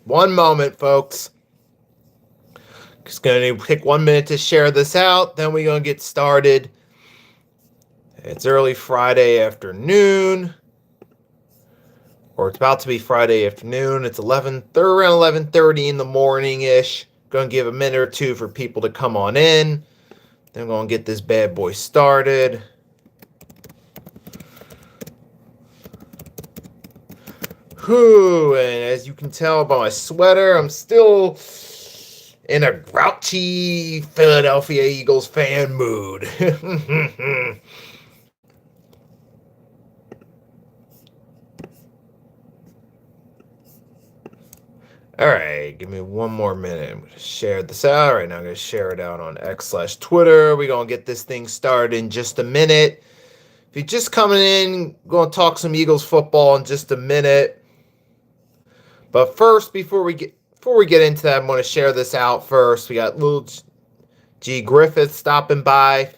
One moment, folks. Just going to take 1 minute to share this out. Then we're going to get started. It's early Friday afternoon. Or it's about to be Friday afternoon. It's around 11:30 in the morning-ish. Going to give a minute or two for people to come on in. Then I'm going to get this bad boy started. Whew, and as you can tell by my sweater, I'm still in a grouchy Philadelphia Eagles fan mood. All right, give me 1 more minute. I'm going to share this out. Right now, I'm going to share it out on X/Twitter. We're going to get this thing started in just a minute. If you're just coming in, we're going to talk some Eagles football in just a minute. But first, before we get into that, I'm going to share this out first. We got little G Griffith stopping by.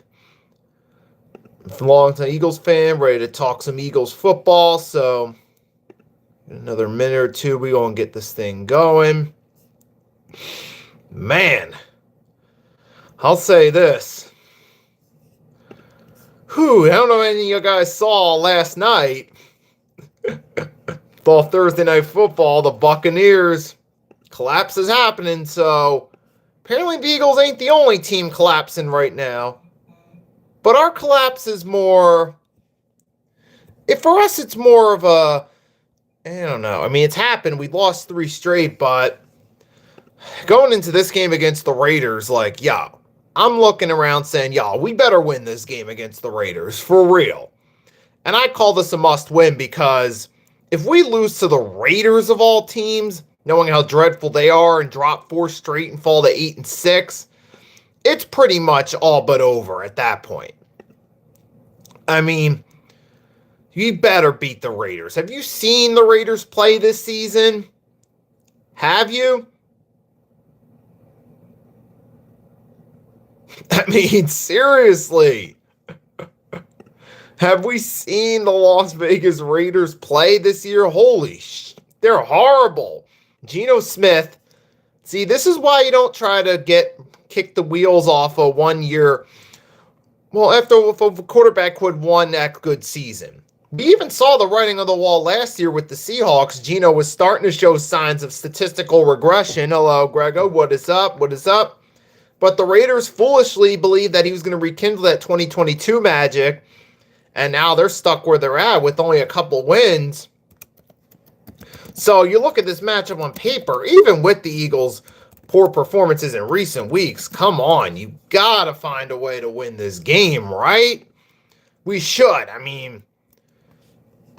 Longtime Eagles fan, ready to talk some Eagles football. So, in another minute or two, we're going to get this thing going. Man, I'll say this. I don't know if any of you guys saw last night. Fall Thursday Night Football, the Buccaneers collapse is happening. So apparently the Eagles ain't the only team collapsing right now. But our collapse is more, for us, it's more of a, I don't know. I mean, it's happened. We lost 3 straight, but going into this game against the Raiders, I'm looking around saying, we better win this game against the Raiders, for real. And I call this a must-win because if we lose to the Raiders of all teams, knowing how dreadful they are, and drop 4 straight and fall to 8-6, it's pretty much all but over at that point. I mean, you better beat the Raiders. Have you seen the Raiders play this season? Have you? I mean, seriously. Have we seen the Las Vegas Raiders play this year? Holy they're horrible. Geno Smith. See, this is why you don't try to kick the wheels off a 1 year. Well, if a quarterback would won that good season. We even saw the writing on the wall last year with the Seahawks. Geno was starting to show signs of statistical regression. Hello, Grego. What is up? What is up? But the Raiders foolishly believed that he was going to rekindle that 2022 magic. And now they're stuck where they're at with only a couple wins. So you look at this matchup on paper, even with the Eagles' poor performances in recent weeks, come on, you got to find a way to win this game, right? We should. I mean,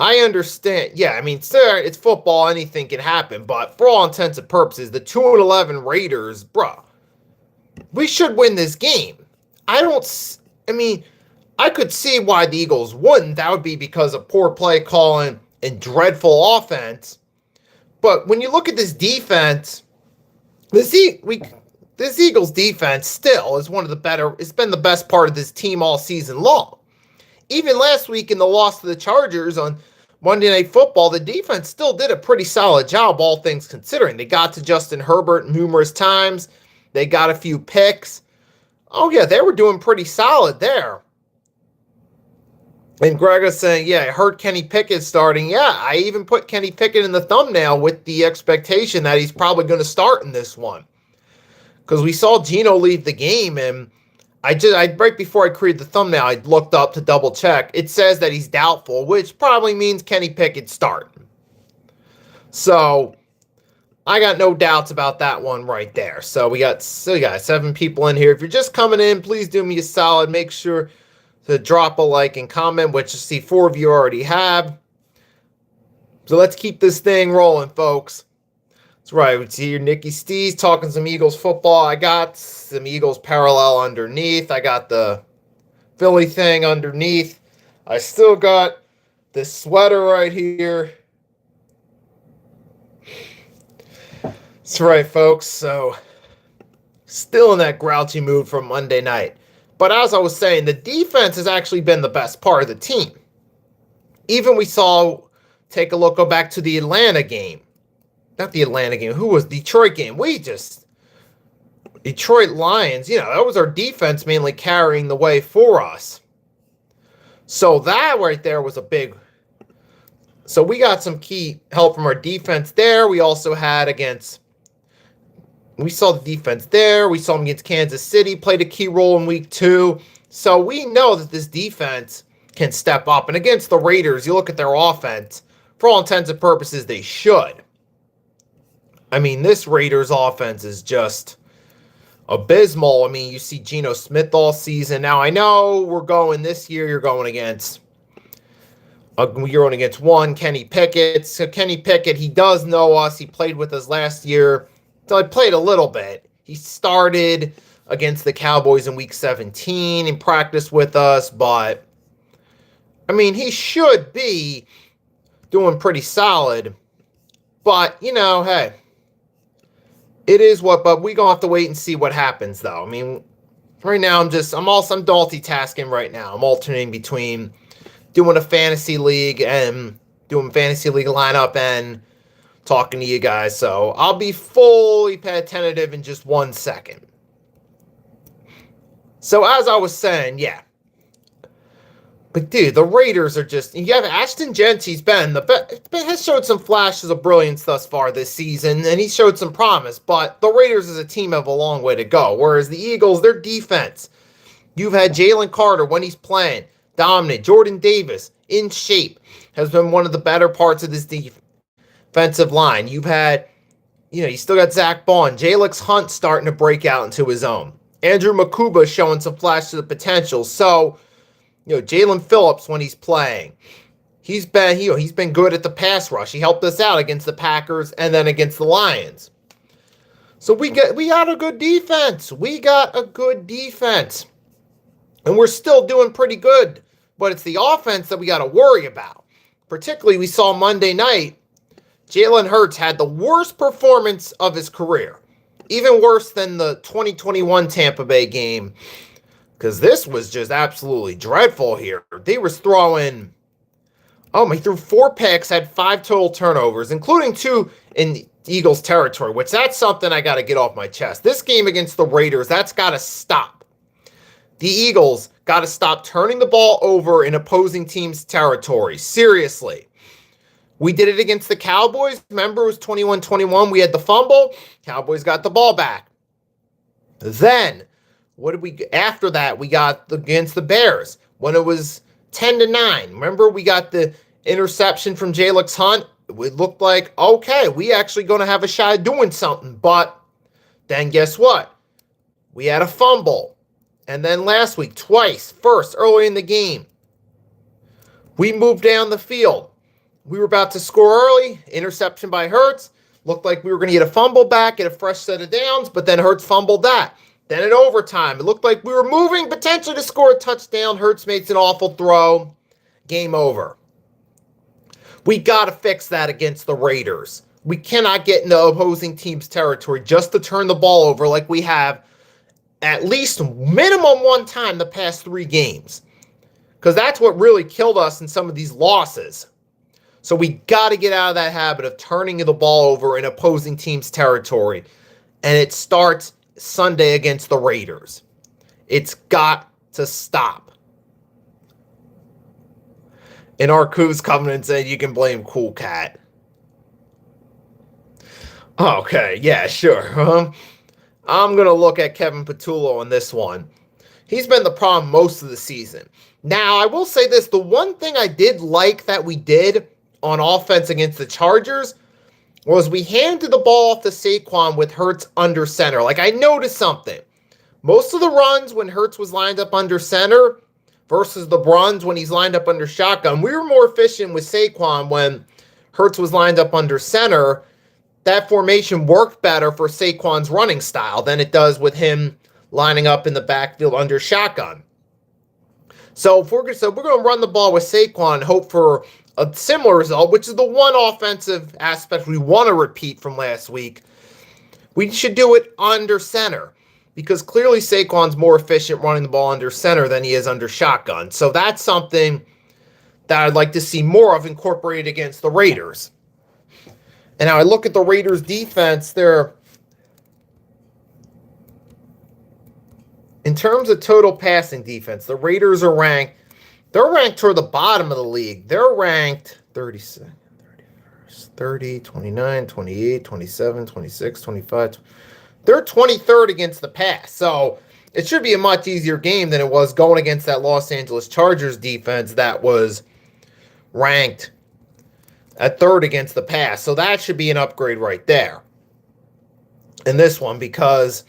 I understand. Yeah, I mean, sir, it's football. Anything can happen. But for all intents and purposes, the 2-11 Raiders, bruh, we should win this game. I could see why the Eagles wouldn't. That would be because of poor play calling and dreadful offense. But when you look at this defense, this Eagles defense still is one of the better. It's been the best part of this team all season long. Even last week in the loss to the Chargers on Monday Night Football, the defense still did a pretty solid job, all things considering. They got to Justin Herbert numerous times. They got a few picks. Oh, yeah, they were doing pretty solid there. And Greg is saying, yeah, I heard Kenny Pickett starting. Yeah, I even put Kenny Pickett in the thumbnail with the expectation that he's probably going to start in this one. Because we saw Geno leave the game, and right before I created the thumbnail, I looked up to double check. It says that he's doubtful, which probably means Kenny Pickett starting. So I got no doubts about that one right there. So we got 7 people in here. If you're just coming in, please do me a solid. Make sure to drop a like and comment, which I see 4 of you already have. So let's keep this thing rolling, folks. That's right. We see here Nicky Stees talking some Eagles football. I got some Eagles parallel underneath. I got the Philly thing underneath. I still got this sweater right here. That's right, folks. So still in that grouchy mood from Monday night. But as I was saying, the defense has actually been the best part of the team. Even we saw take a look, go back to the Atlanta game. Not the Atlanta game. Who was Detroit game? Detroit Lions, that was our defense mainly carrying the way for us. So that right there was a big. So we got some key help from our defense there. We also had we saw the defense there. We saw them against Kansas City, played a key role in week 2. So we know that this defense can step up. And against the Raiders, you look at their offense, for all intents and purposes, they should. I mean, this Raiders offense is just abysmal. I mean, you see Geno Smith all season. Now, I know this year you're going against one, Kenny Pickett. So Kenny Pickett, he does know us. He played with us last year. So I played a little bit. He started against the Cowboys in week 17 and practiced with us. But, I mean, he should be doing pretty solid. But, hey. It is what, but we're going to have to wait and see what happens, though. I mean, right now, I'm multitasking right now. I'm alternating between doing a fantasy league and doing fantasy league lineup and talking to you guys. So I'll be fully tentative in just 1 second. So as I was saying, yeah. But dude, the Raiders are just. You have Ashton Gentry's has showed some flashes of brilliance thus far this season, and he showed some promise. But the Raiders as a team have a long way to go. Whereas the Eagles, their defense, you've had Jalen Carter when he's playing dominant. Jordan Davis in shape has been one of the better parts of this defensive line. You've had, you still got Zach Bond, Jalen Hunt starting to break out into his own. Andrew Makuba showing some flashes of potential. So. Jalen Phillips when he's playing, he's been good at the pass rush. He helped us out against the Packers and then against the Lions. So we got a good defense. And we're still doing pretty good. But it's the offense that we got to worry about. Particularly, we saw Monday night, Jalen Hurts had the worst performance of his career. Even worse than the 2021 Tampa Bay game. Because this was just absolutely dreadful here. They was throwing. He threw 4 picks, had 5 total turnovers, including 2 in Eagles territory, which that's something I got to get off my chest. This game against the Raiders, that's got to stop. The Eagles got to stop turning the ball over in opposing teams' territory. Seriously. We did it against the Cowboys. Remember, it was 21-21. We had the fumble. Cowboys got the ball back. Then. After that, we got against the Bears when it was 10-9. Remember, we got the interception from Jalen Hunt. It looked like, okay, we actually going to have a shot at doing something. But then guess what? We had a fumble. And then last week, twice, first, early in the game, we moved down the field. We were about to score early. Interception by Hurts. Looked like we were going to get a fumble back, get a fresh set of downs, but then Hurts fumbled that. Then in overtime, it looked like we were moving potentially to score a touchdown. Hurts makes an awful throw. Game over. We got to fix that against the Raiders. We cannot get into opposing team's territory just to turn the ball over like we have at least minimum 1 time the past 3 games. Because that's what really killed us in some of these losses. So we got to get out of that habit of turning the ball over in opposing team's territory. And it starts Sunday against the Raiders. It's got to stop. And Arku's coming and saying you can blame Cool Cat. Okay, yeah, sure. I'm going to look at Kevin Patullo on this one. He's been the problem most of the season. Now, I will say this. The one thing I did like that we did on offense against the Chargers was we handed the ball off to Saquon with Hurts under center. Like, I noticed something. Most of the runs when Hurts was lined up under center versus the runs when he's lined up under shotgun, we were more efficient with Saquon when Hurts was lined up under center. That formation worked better for Saquon's running style than it does with him lining up in the backfield under shotgun. So we're going to run the ball with Saquon and hope for a similar result, which is the one offensive aspect we want to repeat from last week. We should do it under center because clearly Saquon's more efficient running the ball under center than he is under shotgun. So that's something that I'd like to see more of incorporated against the Raiders. And now I look at the Raiders' defense, in terms of total passing defense, the Raiders are they're ranked toward the bottom of the league. They're ranked 32nd, 31st, 30, 29, 28, 27, 26, 25. They're 23rd against the pass. So it should be a much easier game than it was going against that Los Angeles Chargers defense that was ranked at 3rd against the pass. So that should be an upgrade right there in this one, because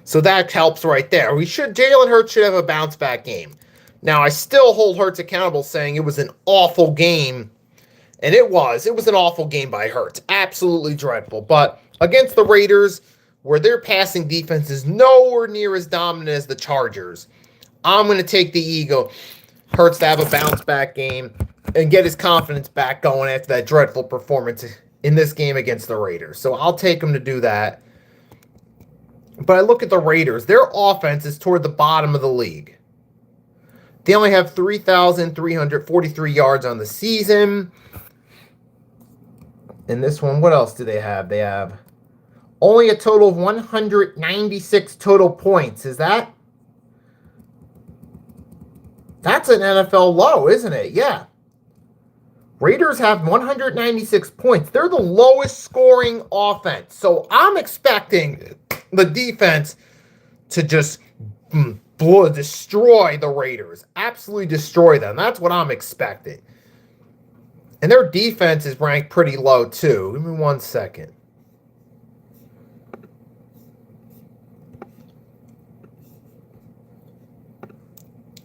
so that helps right there. Jalen Hurts should have a bounce back game. Now, I still hold Hurts accountable saying it was an awful game. And it was an awful game by Hurts. Absolutely dreadful. But against the Raiders, where their passing defense is nowhere near as dominant as the Chargers, I'm going to take the Hurts to have a bounce back game and get his confidence back going after that dreadful performance in this game against the Raiders. So I'll take him to do that. But I look at the Raiders. Their offense is toward the bottom of the league. They only have 3,343 yards on the season. In this one, what else do they have? They have only a total of 196 total points. That's an NFL low, isn't it? Yeah. Raiders have 196 points. They're the lowest scoring offense. So I'm expecting the defense to just destroy the Raiders. Absolutely destroy them. That's what I'm expecting. And their defense is ranked pretty low, too. Give me 1 second.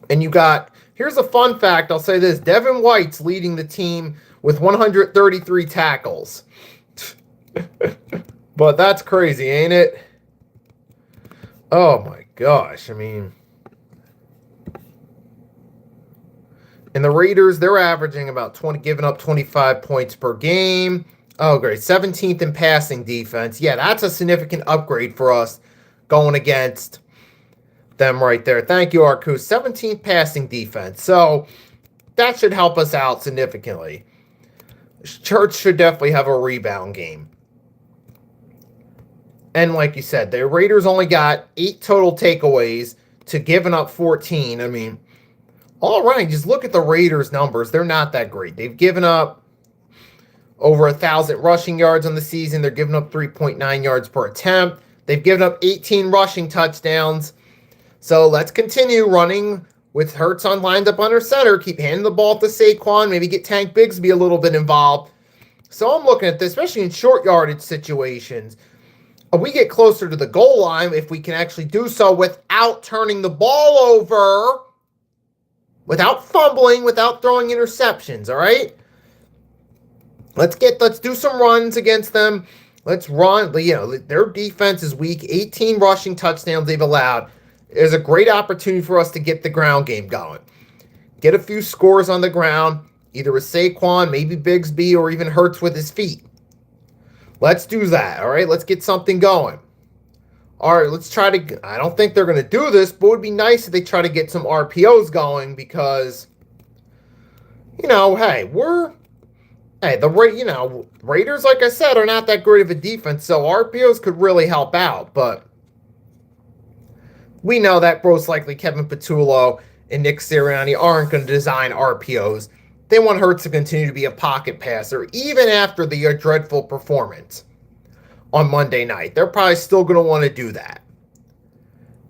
And here's a fun fact. I'll say this. Devin White's leading the team with 133 tackles. But that's crazy, ain't it? Oh, my gosh. I mean, and the Raiders, they're averaging about giving up 25 points per game. Oh, great. 17th in passing defense. Yeah, that's a significant upgrade for us going against them right there. Thank you, Arcus. 17th passing defense. So that should help us out significantly. Church should definitely have a rebound game. And like you said, the Raiders only got 8 total takeaways to giving up 14. I mean, all right, just look at the Raiders' numbers. They're not that great. They've given up over 1,000 rushing yards on the season. They're giving up 3.9 yards per attempt. They've given up 18 rushing touchdowns. So let's continue running with Hurts lined up under center. Keep handing the ball to Saquon. Maybe get Tank Bigsby a little bit involved. So I'm looking at this, especially in short yardage situations. We get closer to the goal line if we can actually do so without turning the ball over, without fumbling, without throwing interceptions, all right? Let's do some runs against them. Let's run. Their defense is weak. 18 rushing touchdowns they've allowed. There's a great opportunity for us to get the ground game going. Get a few scores on the ground, either with Saquon, maybe Bigsby, or even Hurts with his feet. Let's do that, all right? Let's get something going. All right, let's try to... I don't think they're going to do this, but it would be nice if they try to get some RPOs going because, Raiders, like I said, are not that great of a defense, so RPOs could really help out, but we know that most likely Kevin Patullo and Nick Sirianni aren't going to design RPOs. They want Hurts to continue to be a pocket passer, even after the dreadful performance on Monday night. They're probably still going to want to do that.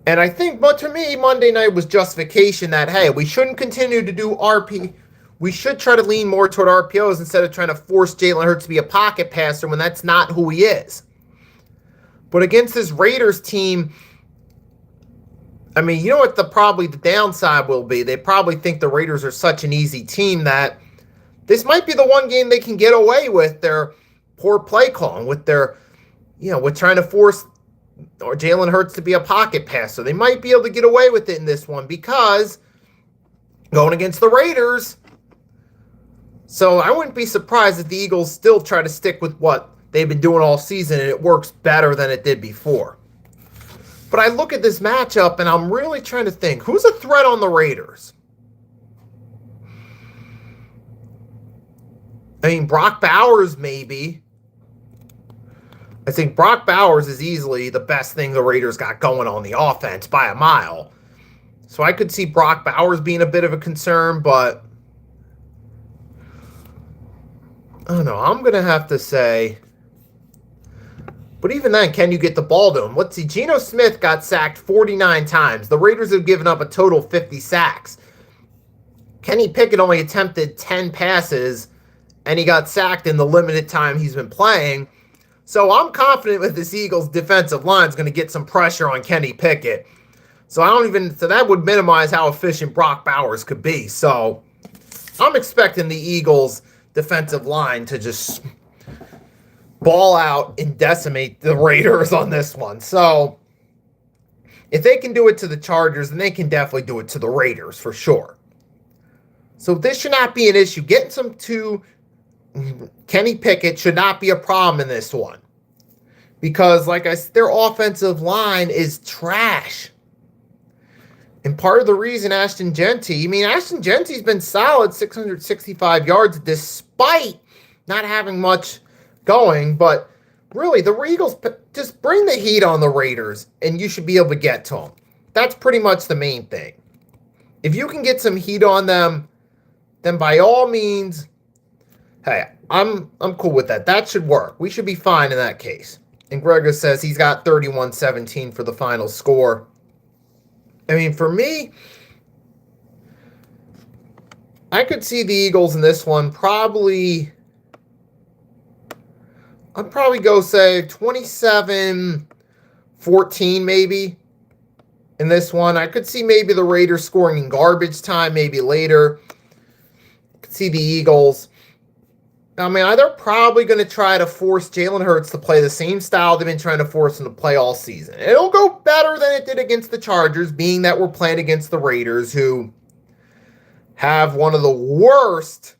And I think, but to me, Monday night was justification that, hey, we shouldn't continue to do RP. We should try to lean more toward RPOs instead of trying to force Jalen Hurts to be a pocket passer when that's not who he is. But against this Raiders team, I mean, you know what probably the downside will be? They probably think the Raiders are such an easy team that this might be the one game they can get away with their poor play calling, with their, with trying to force Jalen Hurts to be a pocket passer. They might be able to get away with it in this one because going against the Raiders. So I wouldn't be surprised if the Eagles still try to stick with what they've been doing all season and it works better than it did before. But I look at this matchup and I'm really trying to think, who's a threat on the Raiders? I mean, Brock Bowers, maybe. I think Brock Bowers is easily the best thing the Raiders got going on the offense by a mile. So I could see Brock Bowers being a bit of a concern, but I don't know. I'm going to have to say, but even then, can you get the ball to him? Let's see. Geno Smith got sacked 49 times. The Raiders have given up a total of 50 sacks. Kenny Pickett only attempted 10 passes, and he got sacked in the limited time he's been playing. So I'm confident with this Eagles defensive line is going to get some pressure on Kenny Pickett. So that would minimize how efficient Brock Bowers could be. So I'm expecting the Eagles defensive line to just ball out and decimate the Raiders on this one. So if they can do it to the Chargers, then they can definitely do it to the Raiders for sure. So this should not be an issue. Getting some to Kenny Pickett should not be a problem in this one. Because, like I said, their offensive line is trash. And part of the reason Ashton Gentry's been solid, 665 yards, despite not having much going. But really, the Eagles, just bring the heat on the Raiders, and you should be able to get to them. That's pretty much the main thing. If you can get some heat on them, then by all means, hey, I'm cool with that. That should work. We should be fine in that case. And Gregor says he's got 31-17 for the final score. I mean, for me, I could see the Eagles in this one I'd probably go, say, 27-14 maybe in this one. I could see maybe the Raiders scoring in garbage time, maybe later. I could see the Eagles. I mean, they're probably going to try to force Jalen Hurts to play the same style they've been trying to force him to play all season. It'll go better than it did against the Chargers, being that we're playing against the Raiders, who have one of the worst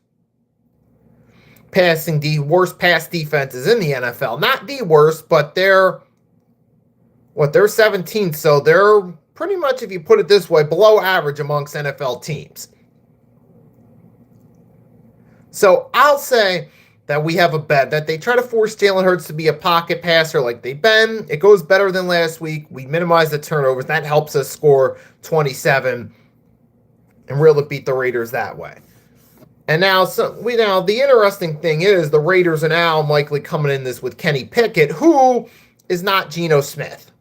pass defenses in the NFL. Not the worst, but they're 17th, so they're pretty much, if you put it this way, below average amongst NFL teams. So I'll say that we have a bet that they try to force Jalen Hurts to be a pocket passer like they've been. It goes better than last week. We minimize the turnovers. That helps us score 27 and really beat the Raiders that way. And now, the interesting thing is the Raiders are now likely coming in this with Kenny Pickett, who is not Geno Smith.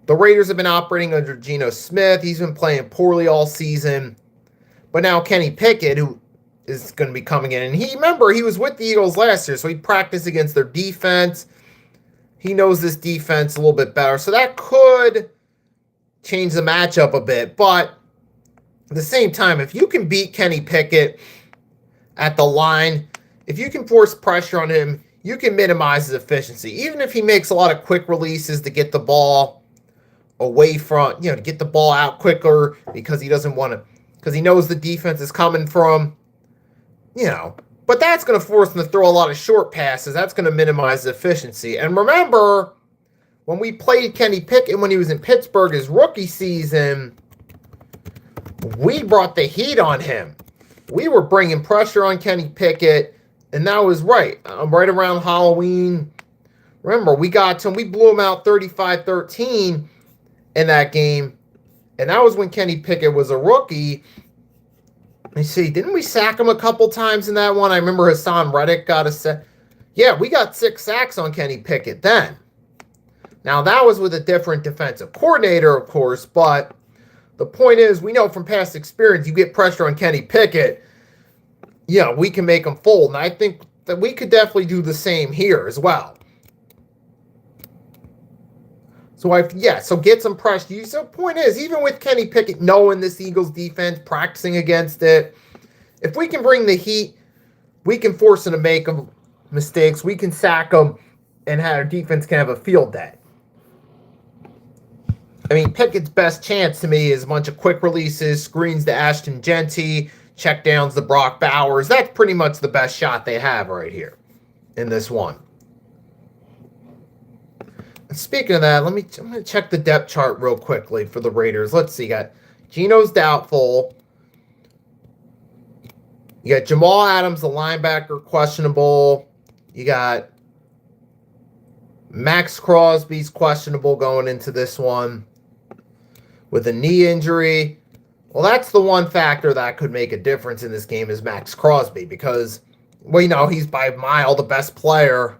The Raiders have been operating under Geno Smith. He's been playing poorly all season. But now Kenny Pickett, who is going to be coming in. And he was with the Eagles last year, so he practiced against their defense. He knows this defense a little bit better. So that could change the matchup a bit. But at the same time, if you can beat Kenny Pickett at the line, if you can force pressure on him, you can minimize his efficiency. Even if he makes a lot of quick releases to get the ball away from, to get the ball out quicker because he knows the defense is coming from, but that's going to force them to throw a lot of short passes. That's going to minimize the efficiency. And remember, when we played Kenny Pickett when he was in Pittsburgh his rookie season, we brought the heat on him. We were bringing pressure on Kenny Pickett, and that was right around Halloween. Remember, we got to him. We blew him out 35-13 in that game, and that was when Kenny Pickett was a rookie. You see, didn't we sack him a couple times in that one? I remember Hassan Reddick got a sack. Yeah, we got 6 sacks on Kenny Pickett then. Now, that was with a different defensive coordinator, of course, but the point is, we know from past experience, you get pressure on Kenny Pickett, we can make him fold. And I think that we could definitely do the same here as well. So get some pressure. So the point is, even with Kenny Pickett knowing this Eagles defense, practicing against it, if we can bring the heat, we can force him to make mistakes. We can sack him, and our defense can have a field day. I mean, Pickett's best chance to me is a bunch of quick releases, screens to Ashton Gentry, checkdowns to Brock Bowers. That's pretty much the best shot they have right here in this one. Speaking of that, I'm going to check the depth chart real quickly for the Raiders. Let's see. Got Geno's doubtful. You got Jamal Adams, the linebacker, questionable. You got Max Crosby's questionable going into this one with a knee injury. Well, that's the one factor that could make a difference in this game is Max Crosby because, well, you know, he's by a mile the best player.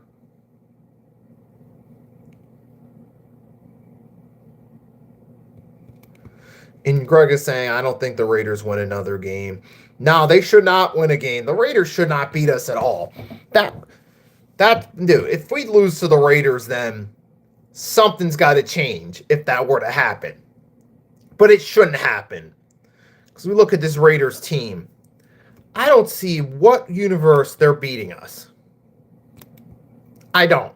And Greg is saying, I don't think the Raiders win another game. No, they should not win a game. The Raiders should not beat us at all. Dude, if we lose to the Raiders, then something's got to change if that were to happen. But it shouldn't happen. Because we look at this Raiders team. I don't see what universe they're beating us. I don't.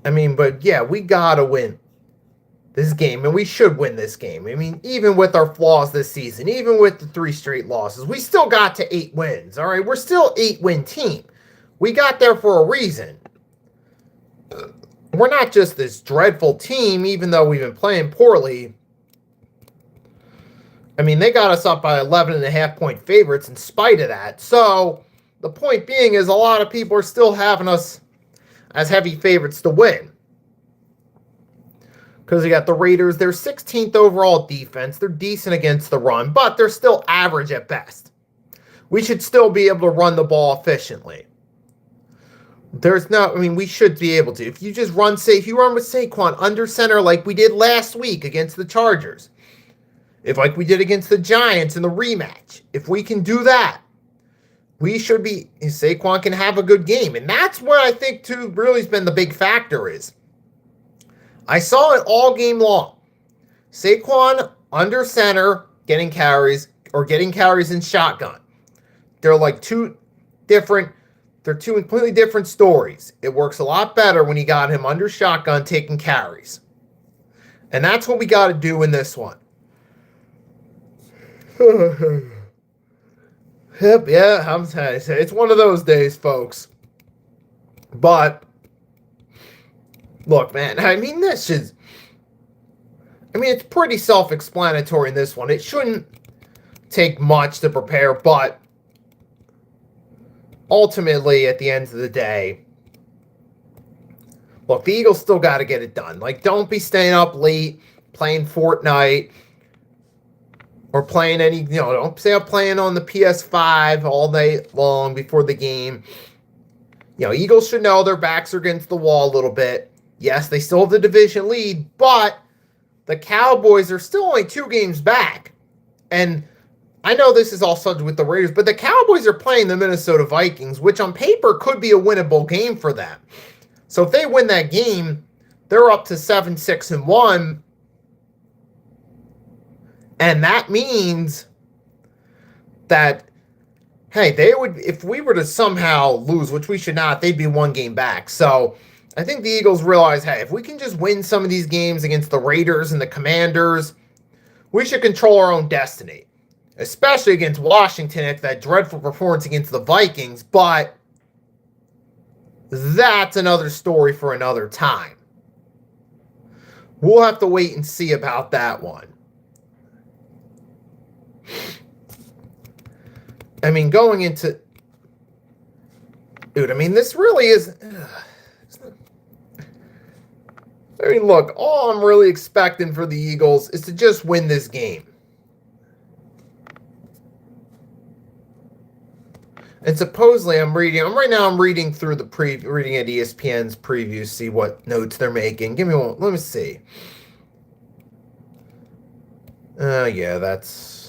I mean, but yeah, we got to win this game, and we should win this game. I mean, even with our flaws this season, even with the 3 straight losses, we still got to 8 wins, all right? We're still 8-win team. We got there for a reason. We're not just this dreadful team, even though we've been playing poorly. I mean, they got us up by 11.5-point favorites in spite of that. So the point being is a lot of people are still having us as heavy favorites to win. Because you got the Raiders, they're 16th overall defense. They're decent against the run, but they're still average at best. We should still be able to run the ball efficiently. We should be able to. If you just run safe, you run with Saquon under center like we did last week against the Chargers. If like we did against the Giants in the rematch. If we can do that, we should be, Saquon can have a good game. And that's where I think, too, really has been the big factor is. I saw it all game long. Saquon under center getting carries in shotgun. They're like two completely different stories. It works a lot better when you got him under shotgun taking carries. And that's what we got to do in this one. Yep, yeah, I'm saying it's one of those days, folks. But look, man, it's pretty self-explanatory in this one. It shouldn't take much to prepare, but ultimately, at the end of the day, look, the Eagles still got to get it done. Like, don't be staying up late playing Fortnite or playing don't stay up playing on the PS5 all day long before the game. Eagles should know their backs are against the wall a little bit. Yes, they still have the division lead, but the Cowboys are still only 2 games back. And I know this is all subject with the Raiders, but the Cowboys are playing the Minnesota Vikings, which on paper could be a winnable game for them. So if they win that game, they're up to 7-6-1. And that means that, hey, if we were to somehow lose, which we should not, they'd be 1 game back. So I think the Eagles realize, hey, if we can just win some of these games against the Raiders and the Commanders, we should control our own destiny. Especially against Washington after that dreadful performance against the Vikings. But that's another story for another time. We'll have to wait and see about that one. Going into... Dude, this really is... look, all I'm really expecting for the Eagles is to just win this game. And supposedly I'm reading through reading at ESPN's preview, see what notes they're making. Give me one. Let me see. Yeah, that's...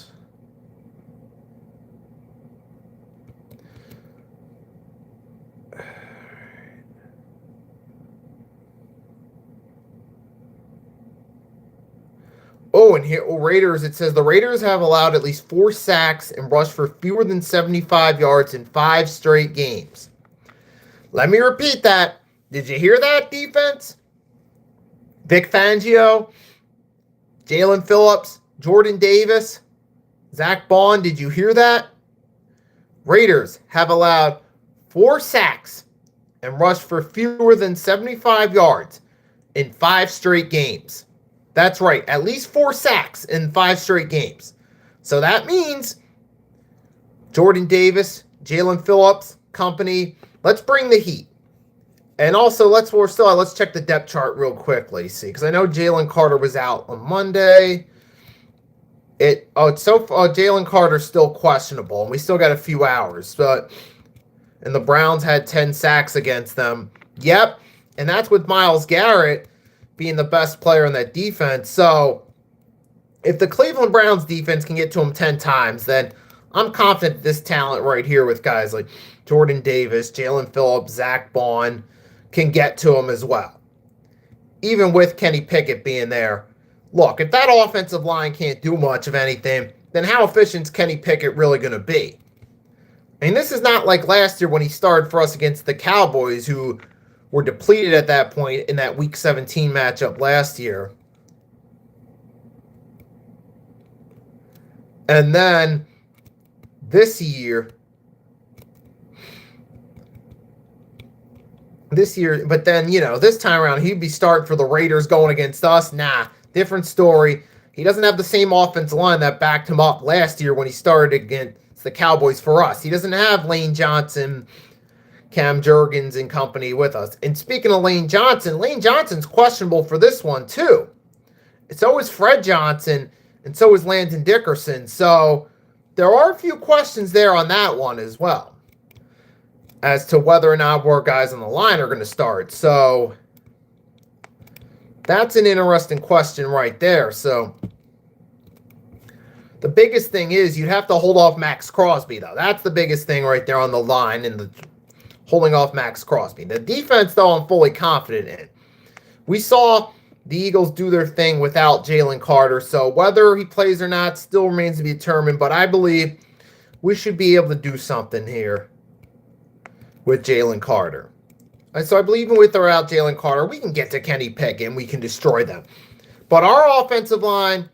Oh, and here, Raiders, it says the Raiders have allowed at least 4 sacks and rushed for fewer than 75 yards in 5 straight games. Let me repeat that. Did you hear that, defense? Vic Fangio, Jalen Phillips, Jordan Davis, Zach Bond, did you hear that? Raiders have allowed 4 sacks and rushed for fewer than 75 yards in 5 straight games. That's right, at least 4 sacks in 5 straight games. So that means Jordan Davis, Jalen Phillips, company. Let's bring the heat. And also, let's check the depth chart real quickly, see, because I know Jalen Carter was out on Monday. Jalen Carter's still questionable, and we still got a few hours. And the Browns had 10 sacks against them. Yep, and that's with Myles Garrett being the best player in that defense. So if the Cleveland Browns defense can get to him 10 times, then I'm confident this talent right here with guys like Jordan Davis, Jalen Phillips, Zach Bond can get to him as well. Even with Kenny Pickett being there. Look, if that offensive line can't do much of anything, then how efficient is Kenny Pickett really going to be? I mean, this is not like last year when he started for us against the Cowboys, who were depleted at that point in that Week 17 matchup last year. And then this year, but then, this time around, he'd be starting for the Raiders going against us. Nah, different story. He doesn't have the same offensive line that backed him up last year when he started against the Cowboys for us. He doesn't have Lane Johnson, Cam Jurgens and company with us. And speaking of Lane Johnson's questionable for this one too. So is Fred Johnson, and so is Landon Dickerson. So there are a few questions there on that one as well, as to whether or not more guys on the line are going to start. So that's an interesting question right there. So the biggest thing is you'd have to hold off Max Crosby, though. That's the biggest thing right there on the line, and the holding off Max Crosby. The defense, though, I'm fully confident in. We saw the Eagles do their thing without Jalen Carter, so whether he plays or not still remains to be determined, but I believe we should be able to do something here with Jalen Carter. And so I believe even with or without Jalen Carter, we can get to Kenny Pickett and we can destroy them. But our offensive line,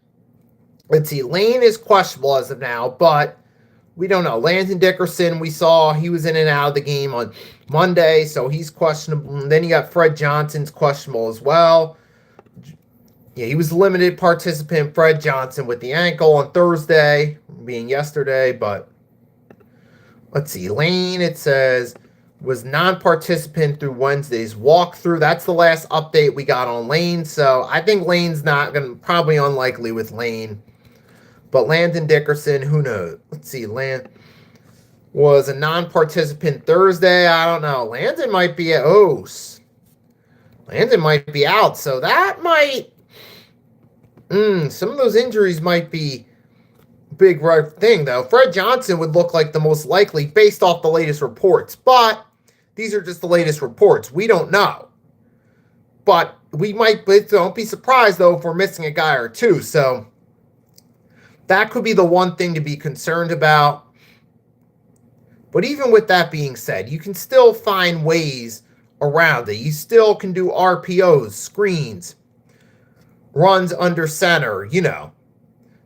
let's see, Lane is questionable as of now, but we don't know. Landon Dickerson, we saw he was in and out of the game on Monday, so he's questionable. And then you got Fred Johnson's questionable as well. Yeah, he was a limited participant, Fred Johnson, with the ankle on Thursday, being yesterday. But let's see, Lane, it says, was non-participant through Wednesday's walkthrough. That's the last update we got on Lane. So I think Lane's not going to, probably unlikely with Lane. But Landon Dickerson, who knows? Let's see, Landon was a non-participant Thursday. I don't know. Landon might be Landon might be out. So that might, some of those injuries might be a big thing, though. Fred Johnson would look like the most likely based off the latest reports. But these are just the latest reports. We don't know. But don't be surprised, though, if we're missing a guy or two. So that could be the one thing to be concerned about. But even with that being said, you can still find ways around it. You still can do RPOs, screens, runs under center,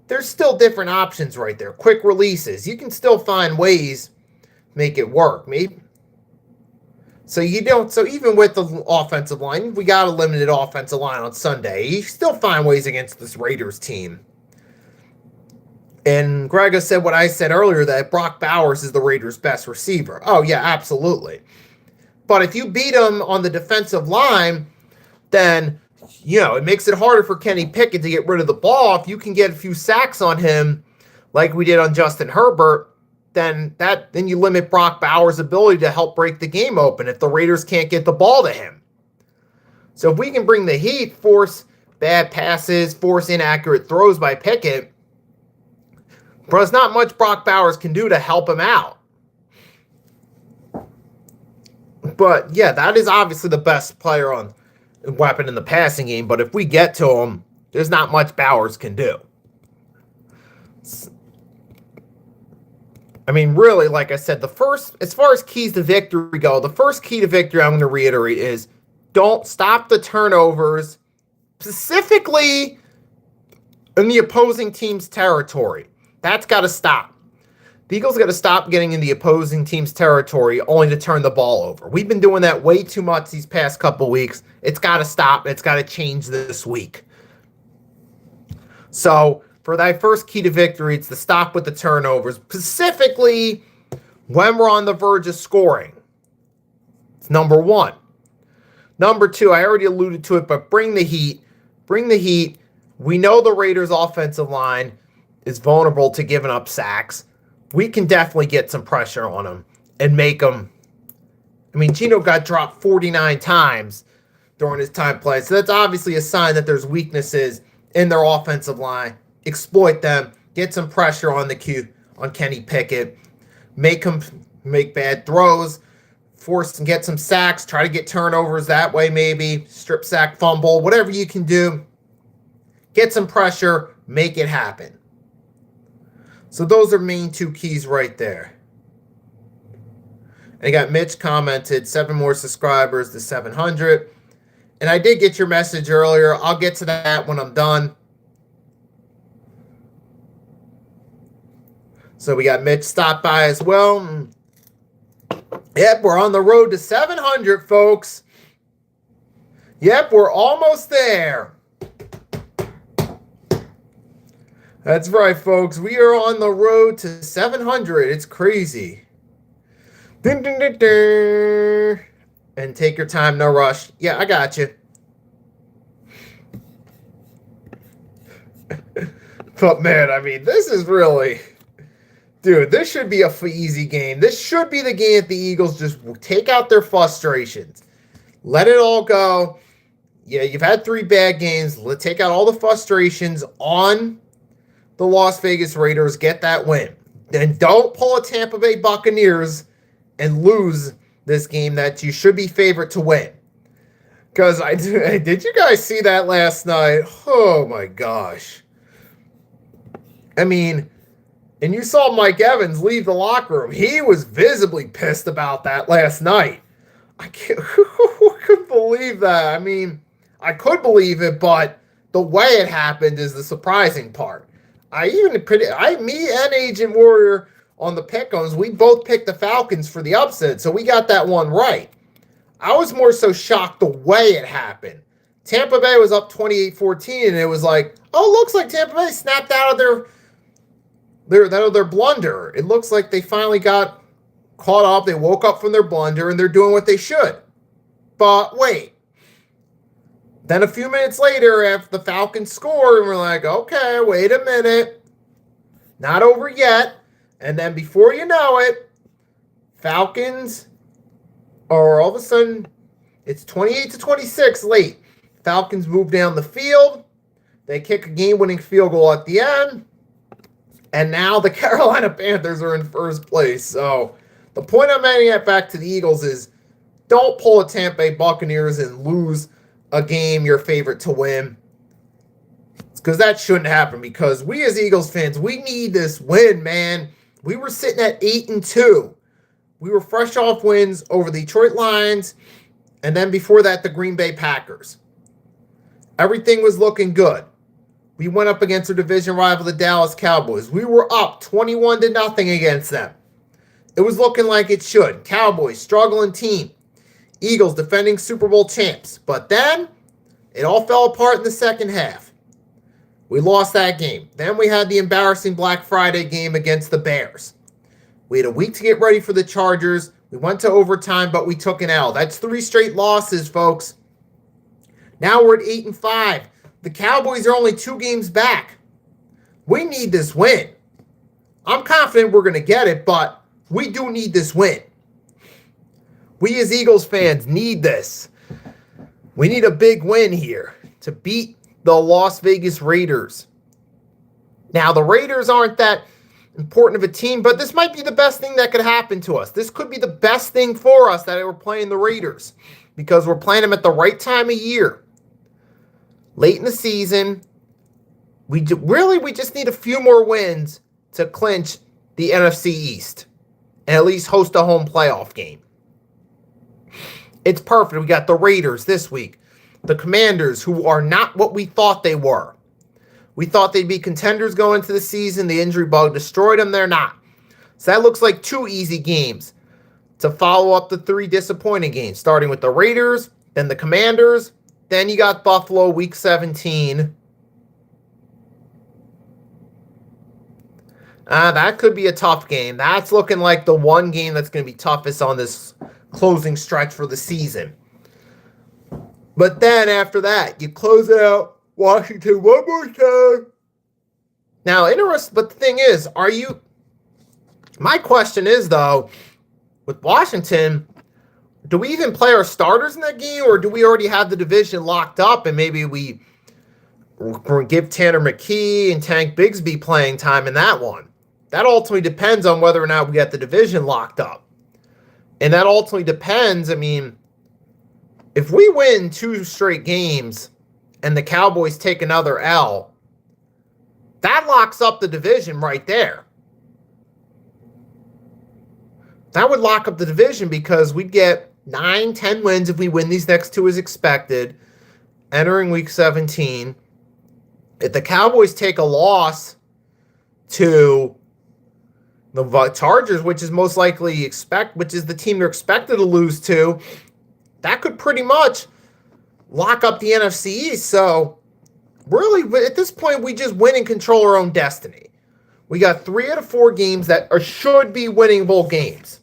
There's still different options right there. Quick releases. You can still find ways to make it work, maybe. So even with the offensive line, we got a limited offensive line on Sunday. You still find ways against this Raiders team. And Greg has said what I said earlier, that Brock Bowers is the Raiders' best receiver. Oh, yeah, absolutely. But if you beat him on the defensive line, then, it makes it harder for Kenny Pickett to get rid of the ball. If you can get a few sacks on him, like we did on Justin Herbert, then you limit Brock Bowers' ability to help break the game open if the Raiders can't get the ball to him. So if we can bring the heat, force bad passes, force inaccurate throws by Pickett, but there's not much Brock Bowers can do to help him out. But, yeah, that is obviously the best weapon in the passing game. But if we get to him, there's not much Bowers can do. I mean, really, like I said, as far as keys to victory go, the first key to victory I'm going to reiterate is don't stop the turnovers, specifically in the opposing team's territory. That's got to stop. The Eagles got to stop getting in the opposing team's territory only to turn the ball over. We've been doing that way too much these past couple weeks. It's got to stop. It's got to change this week. So for that first key to victory, it's to stop with the turnovers, specifically when we're on the verge of scoring. It's number one. Number two, I already alluded to it, but bring the heat. Bring the heat. We know the Raiders' offensive line is vulnerable to giving up sacks. We can definitely get some pressure on them and make them. I mean, Geno got dropped 49 times during his time playing, so that's obviously a sign that there's weaknesses in their offensive line. Exploit them. Get some pressure on on Kenny Pickett. Make him make bad throws. Force and get some sacks. Try to get turnovers that way, maybe. Strip sack, fumble, whatever you can do. Get some pressure. Make it happen. So those are main two keys right there. And I got Mitch commented, 7 more subscribers to 700. And I did get your message earlier. I'll get to that when I'm done. So we got Mitch stop by as well. Yep, we're on the road to 700, folks. Yep, we're almost there. That's right, folks. We are on the road to 700. It's crazy. Dun, dun, dun, dun. And take your time, no rush. Yeah, I got you. But, man, I mean, this is really... Dude, this should be a easy game. This should be the game that the Eagles just take out their frustrations. Let it all go. Yeah, you've had 3 bad games. Let's take out all the frustrations on the Las Vegas Raiders. Get that win. Then don't pull a Tampa Bay Buccaneers and lose this game that you should be favored to win. Because did you guys see that last night? Oh, my gosh. I mean... And you saw Mike Evans leave the locker room. He was visibly pissed about that last night. I couldn't believe that. I mean, I could believe it, but the way it happened is the surprising part. Me and Agent Warrior on the pick-ems, we both picked the Falcons for the upset, so we got that one right. I was more so shocked the way it happened. Tampa Bay was up 28-14, and it was like, oh, looks like Tampa Bay snapped out of their blunder. It looks like they finally got caught up. They woke up from their blunder, and they're doing what they should. But wait. Then a few minutes later, after the Falcons scored, and we're like, okay, wait a minute. Not over yet. And then before you know it, Falcons are all of a sudden, it's 28-26 late. Falcons move down the field. They kick a game-winning field goal at the end. And now the Carolina Panthers are in first place. So the point I'm getting at back to the Eagles is don't pull a Tampa Bay Buccaneers and lose a game you're favorite to win. Because that shouldn't happen. Because we as Eagles fans, we need this win, man. We were sitting at 8-2. We were fresh off wins over the Detroit Lions. And then before that, the Green Bay Packers. Everything was looking good. We went up against our division rival, the Dallas Cowboys. We were up 21-0 against them. It was looking like it should. Cowboys, struggling team. Eagles, defending Super Bowl champs. But then, it all fell apart in the second half. We lost that game. Then we had the embarrassing Black Friday game against the Bears. We had a week to get ready for the Chargers. We went to overtime, but we took an L. That's 3 straight losses, folks. Now we're at 8-5. The Cowboys are only 2 games back. We need this win. I'm confident we're going to get it, but we do need this win. We as Eagles fans need this. We need a big win here to beat the Las Vegas Raiders. Now, the Raiders aren't that important of a team, but this might be the best thing that could happen to us. This could be the best thing for us that we're playing the Raiders because we're playing them at the right time of year. Late in the season, we just need a few more wins to clinch the NFC East and at least host a home playoff game. It's perfect. We got the Raiders this week. The Commanders, who are not what we thought they were. We thought they'd be contenders going into the season. The injury bug destroyed them. They're not. So that looks like 2 easy games to follow up the 3 disappointing games, starting with the Raiders, then the Commanders. Then you got Buffalo week 17. That could be a tough game. That's looking like the one game that's going to be toughest on this closing stretch for the season. But then after that, you close out Washington one more time. Now, but the thing is, my question is, though, with Washington, do we even play our starters in that game, or do we already have the division locked up and maybe we give Tanner McKee and Tank Bigsby playing time in that one? That ultimately depends on whether or not we get the division locked up. And that ultimately depends, if we win 2 straight games and the Cowboys take another L, that locks up the division right there. That would lock up the division because we'd get 9-10 wins if we win these next 2 as expected, entering week 17. If the Cowboys take a loss to the Chargers, which is most likely which is the team they're expected to lose to, that could pretty much lock up the NFC East. So really, at this point, we just win and control our own destiny. We got 3 out of 4 games that should be winnable games.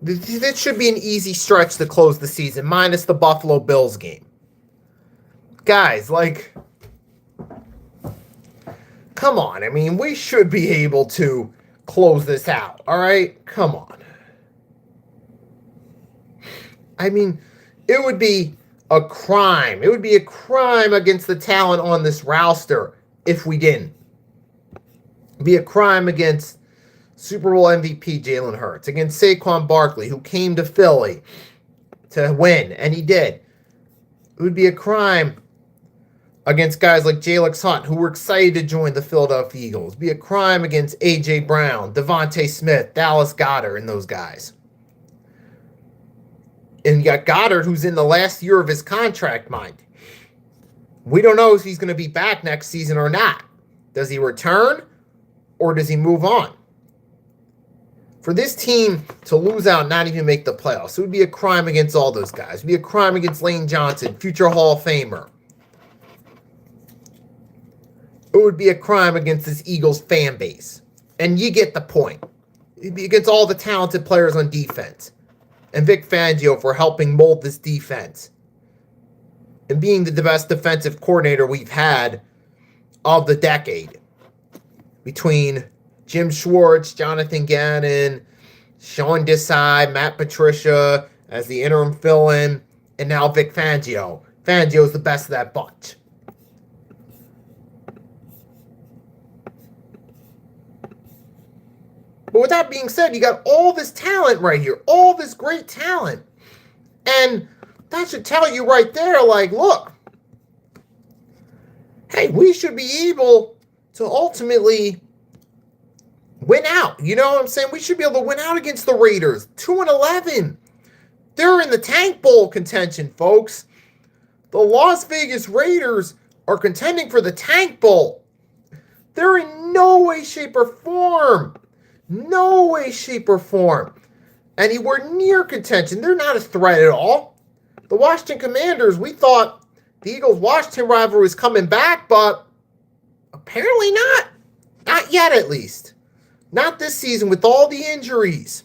This should be an easy stretch to close the season, minus the Buffalo Bills game. Guys, come on. We should be able to close this out, all right? Come on. It would be a crime. It would be a crime against the talent on this roster if we didn't. It'd be a crime against Super Bowl MVP Jalen Hurts, against Saquon Barkley, who came to Philly to win, and he did. It would be a crime against guys like Jalen Hunt, who were excited to join the Philadelphia Eagles. It'd be a crime against A.J. Brown, Devontae Smith, Dallas Goedert, and those guys. And you got Goddard, who's in the last year of his contract, mind. We don't know if he's going to be back next season or not. Does he return or does he move on? For this team to lose out and not even make the playoffs, it would be a crime against all those guys. It would be a crime against Lane Johnson, future Hall of Famer. It would be a crime against this Eagles fan base. And you get the point. It'd be against all the talented players on defense. And Vic Fangio for helping mold this defense. And being the best defensive coordinator we've had of the decade. Between Jim Schwartz, Jonathan Gannon, Sean Desai, Matt Patricia as the interim fill-in, and now Vic Fangio. Fangio's the best of that bunch. But with that being said, you got all this talent right here. All this great talent. And that should tell you right there, look. Hey, we should be able to ultimately win out. You know what I'm saying? We should be able to win out against the Raiders. 2-11. They're in the Tank Bowl contention, folks. The Las Vegas Raiders are contending for the Tank Bowl. They're in no way, shape, or form. No way, shape, or form anywhere near contention. They're not a threat at all. The Washington Commanders, we thought the Eagles-Washington rivalry was coming back, but apparently not. Not yet, at least. Not this season with all the injuries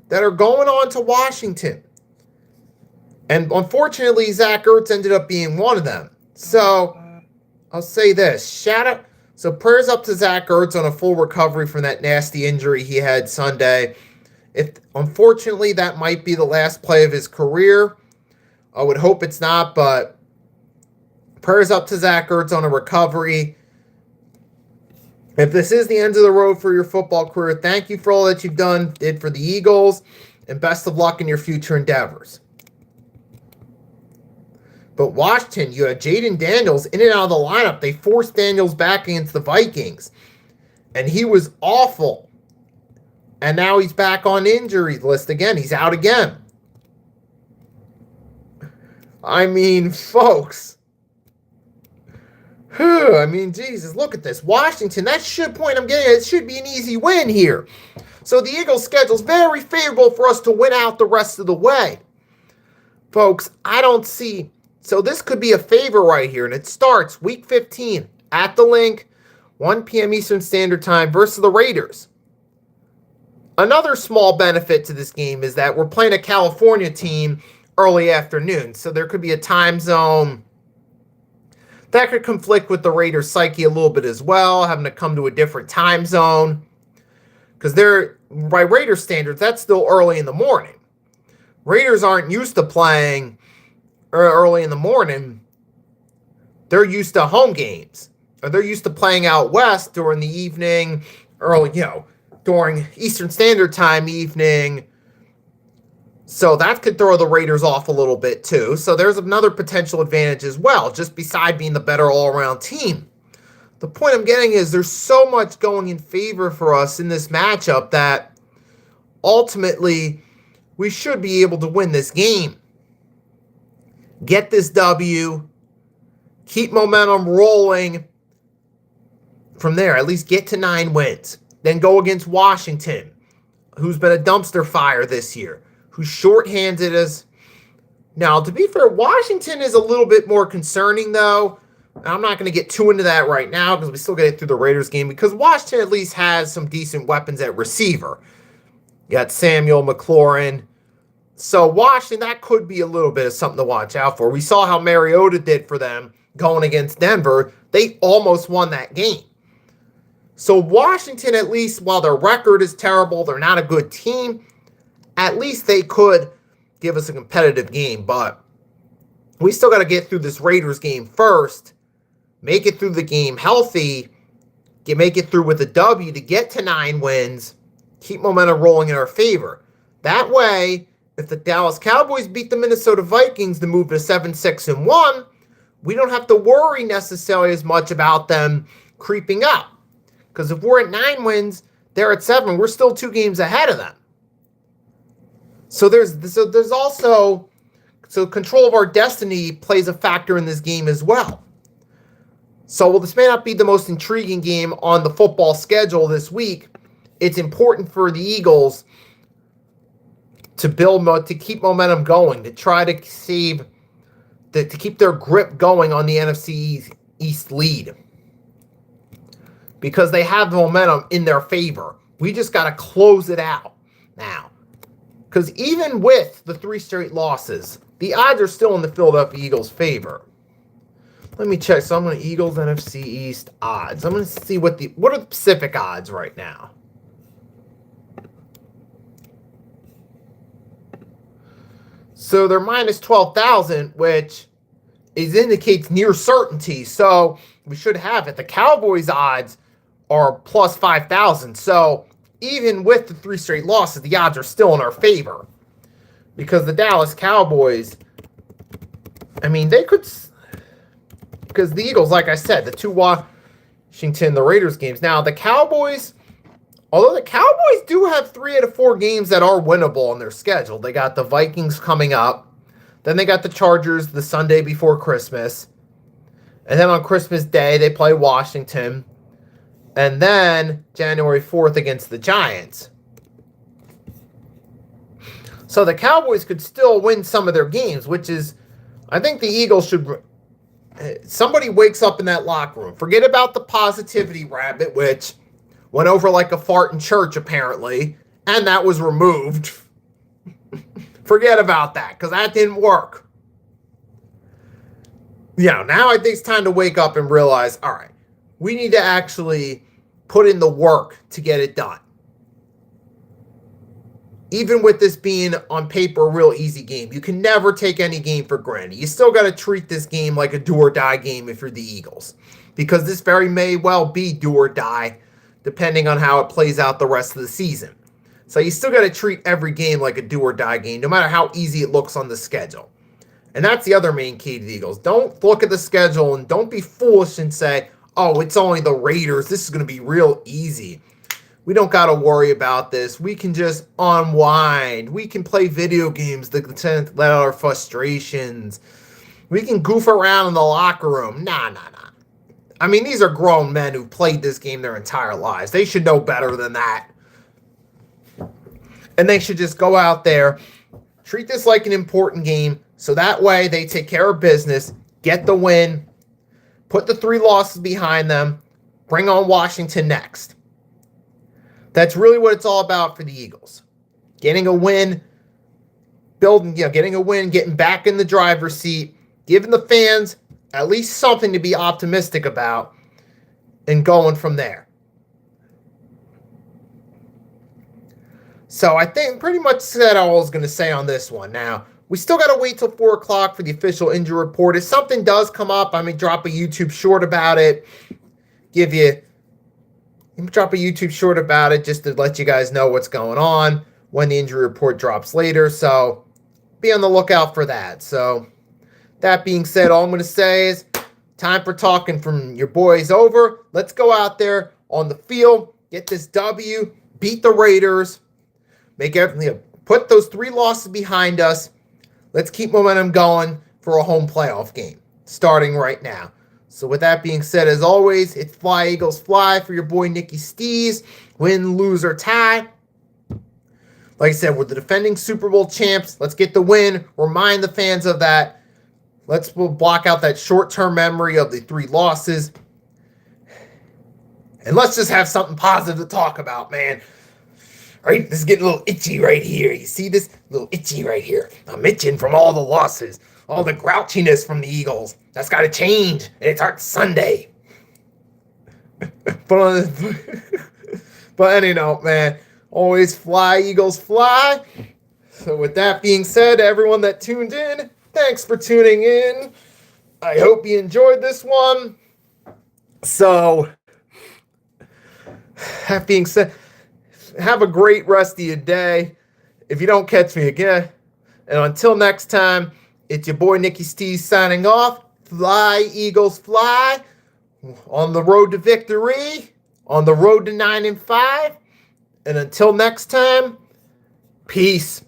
that are going on to Washington. And unfortunately, Zach Ertz ended up being one of them. So I'll say this. Shout out. So prayers up to Zach Ertz on a full recovery from that nasty injury he had Sunday. Unfortunately, that might be the last play of his career. I would hope it's not, but prayers up to Zach Ertz on a recovery. If this is the end of the road for your football career, thank you for all that you've did for the Eagles, and best of luck in your future endeavors. But Washington, you had Jaden Daniels in and out of the lineup. They forced Daniels back against the Vikings. And he was awful. And now he's back on injury list again. He's out again. Folks. Jesus, look at this. Washington, that point I'm getting at, it should be an easy win here. So the Eagles' schedule is very favorable for us to win out the rest of the way. Folks, I don't see... So this could be a favor right here, and it starts week 15 at the link. 1 p.m. Eastern Standard Time versus the Raiders. Another small benefit to this game is that we're playing a California team early afternoon, so there could be a time zone that could conflict with the Raiders' psyche a little bit as well, having to come to a different time zone. Because they're, by Raiders standards, that's still early in the morning. Raiders aren't used to playing early in the morning. They're used to home games. Or they're used to playing out west during the evening, early, during Eastern Standard Time evening. So that could throw the Raiders off a little bit too. So there's another potential advantage as well, just beside being the better all-around team. The point I'm getting is there's so much going in favor for us in this matchup that ultimately we should be able to win this game. Get this W, keep momentum rolling from there, at least get to 9 wins. Then go against Washington, who's been a dumpster fire this year, who's shorthanded as... Now, to be fair, Washington is a little bit more concerning, though. I'm not going to get too into that right now because we still get it through the Raiders game, because Washington at least has some decent weapons at receiver. You got Samuel, McLaurin. So Washington, that could be a little bit of something to watch out for. We saw how Mariota did for them going against Denver. They almost won that game. So Washington, at least, while their record is terrible, they're not a good team, at least they could give us a competitive game. But we still got to get through this Raiders game first, make it through the game healthy, make it through with a W to get to 9 wins, keep momentum rolling in our favor. That way, if the Dallas Cowboys beat the Minnesota Vikings to move to 7-6-1, we don't have to worry necessarily as much about them creeping up. Because if we're at 9 wins, they're at 7. We're still 2 games ahead of them. So there's also control of our destiny plays a factor in this game as well. So while this may not be the most intriguing game on the football schedule this week, it's important for the Eagles to keep momentum going, to try to keep their grip going on the NFC East lead. Because they have the momentum in their favor. We just got to close it out now. Because even with the 3 straight losses, the odds are still in the Philadelphia Eagles' favor. Let me check. So I'm going to Eagles NFC East odds. I'm going to see what are the Pacific odds right now. So they're minus 12,000, which indicates near certainty. So we should have it. The Cowboys odds are plus 5,000. So even with the 3 straight losses, the odds are still in our favor. Because the Dallas Cowboys, they could... Because the Eagles, like I said, the 2 Washington, the Raiders games. Now, the Cowboys, although the Cowboys do have 3 out of 4 games that are winnable on their schedule. They got the Vikings coming up. Then they got the Chargers the Sunday before Christmas. And then on Christmas Day, they play Washington. And then January 4th against the Giants. So the Cowboys could still win some of their games, which is, I think the Eagles should... Somebody wakes up in that locker room. Forget about the positivity rabbit, which went over like a fart in church, apparently. And that was removed. Forget about that, because that didn't work. Now I think it's time to wake up and realize, all right, we need to actually put in the work to get it done. Even with this being on paper a real easy game, you can never take any game for granted. You still got to treat this game like a do or die game if you're the Eagles, because this very may well be do or die depending on how it plays out the rest of the season. So you still got to treat every game like a do or die game, no matter how easy it looks on the schedule. And that's the other main key to the Eagles. Don't look at the schedule and don't be foolish and say, oh, it's only the Raiders. This is going to be real easy. We don't got to worry about this. We can just unwind. We can play video games to let out our frustrations. We can goof around in the locker room. Nah. These are grown men who've played this game their entire lives. They should know better than that. And they should just go out there, treat this like an important game, so that way they take care of business, get the win, put the 3 losses behind them, bring on Washington next. That's really what it's all about for the Eagles. Getting a win, getting a win, getting back in the driver's seat, giving the fans at least something to be optimistic about, and going from there. So I think pretty much said all I was going to say on this one. Now, we still got to wait till 4 o'clock for the official injury report. If something does come up, I may drop a YouTube short about it. Drop a YouTube short about it just to let you guys know what's going on when the injury report drops later. So be on the lookout for that. So that being said, all I'm going to say is time for talking from your boys over. Let's go out there on the field, get this W, beat the Raiders, make everything, put those 3 losses behind us. Let's keep momentum going for a home playoff game starting right now. So with that being said, as always, it's Fly Eagles Fly for your boy Nicky Stees. Win, lose, or tie. Like I said, we're the defending Super Bowl champs. Let's get the win. Remind the fans of that. We'll block out that short-term memory of the 3 losses. And let's just have something positive to talk about, man. All right, this is getting a little itchy right here. You see this? A little itchy right here. I'm itching from all the losses. All the grouchiness from the Eagles. That's got to change. And it's our Sunday. But anyhow, man, always fly, Eagles fly. So with that being said, everyone that tuned in, thanks for tuning in. I hope you enjoyed this one. So, that being said, have a great rest of your day. If you don't catch me again, and until next time, it's your boy Nicky Stees signing off. Fly, Eagles, fly. On the road to victory. On the road to 9-5. And until next time, peace.